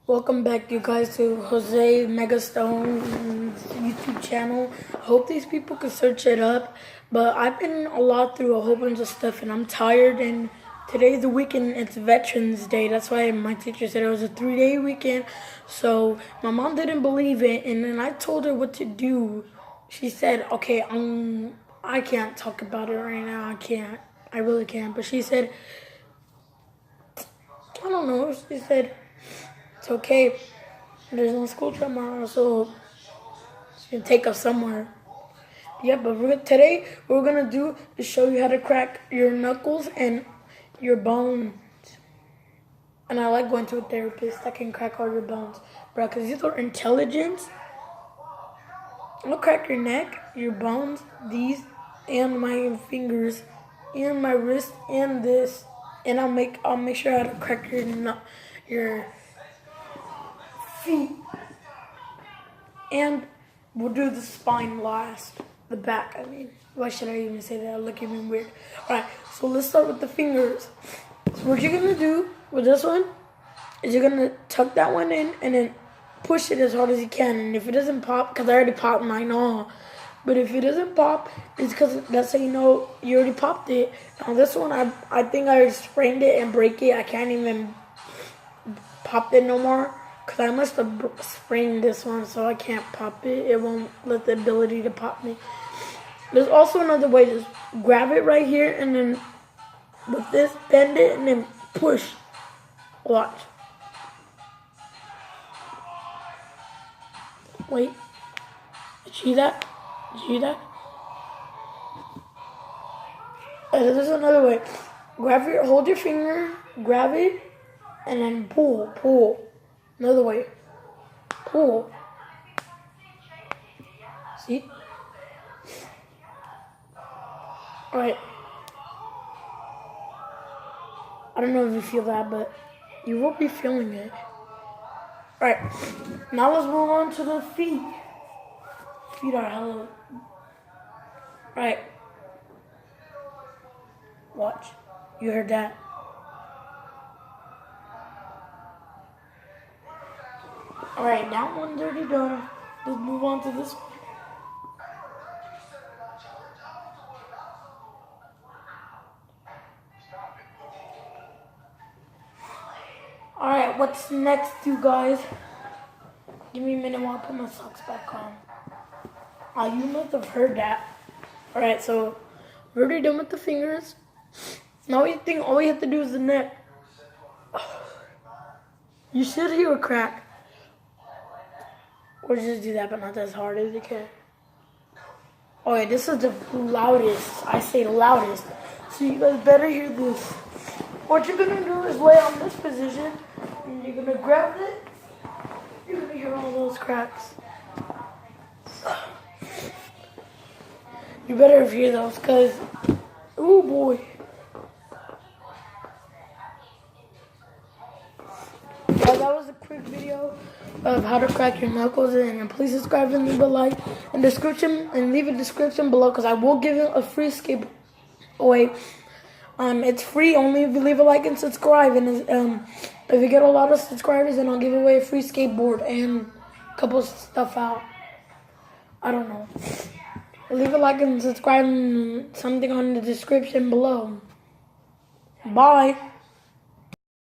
Welcome back, you guys, to Jose Megastone's YouTube channel. I hope these people can search it up, but I've been a lot through a whole bunch of stuff, and I'm tired, and today's the weekend. It's Veterans Day. That's why my teacher said it was a 3-day weekend, so my mom didn't believe it, and then I told her what to do. She said, okay, I can't talk about it right now. I really can't, but she said, I don't know, she said, it's okay. There's no school tomorrow, so it's gonna take us somewhere. Yeah, but today what we're gonna do is show you how to crack your knuckles and your bones. And I like going to a therapist that can crack all your bones, bro, because these are intelligence. I'll crack your neck, your bones, these, and my fingers, and my wrist, and this, and I'll make sure how to crack your feet, and we'll do the spine last. The back, I mean. Why should I even say that? I'll look even weird. Alright, so let's start with the fingers. So what you're gonna do with this one is you're gonna tuck that one in and then push it as hard as you can. And if it doesn't pop, because I already popped mine off, but if it doesn't pop, it's because that's how you know you already popped it. Now this one, I think I sprained it and break it. I can't even pop it no more. Because I must have sprained this one, so I can't pop it. It won't let the ability to pop me. There's also another way. Just grab it right here, and then with this, bend it, and then push. Watch. Wait. See that? See that? There's another way. Hold your finger, grab it, and then pull. Another way. Pull. See? Alright. I don't know if you feel that, but you will be feeling it. Alright. Now let's move on to the feet. Feet are hella. Alright. Watch. You heard that? Alright, that one's already done. Let's move on to this one. Alright, what's next, you guys? Give me a minute while I put my socks back on. You must have heard that. Alright, so we're already done with the fingers. Now all we have to do is the neck. You should hear a crack. Or just do that, but not as hard as you can. Okay, this is the loudest. I say loudest. So you guys better hear this. What you're gonna do is lay on this position, and you're gonna grab it. You're gonna hear all those cracks. You better hear those, cause, oh boy. That was a quick video of how to crack your knuckles, and please subscribe and leave a like in description and leave a description below, because I will give you a free skate away. It's free only if you leave a like and subscribe, and if you get a lot of subscribers, then I'll give away a free skateboard and a couple of stuff out. I don't know. Leave a like and subscribe and something on the description below. Bye.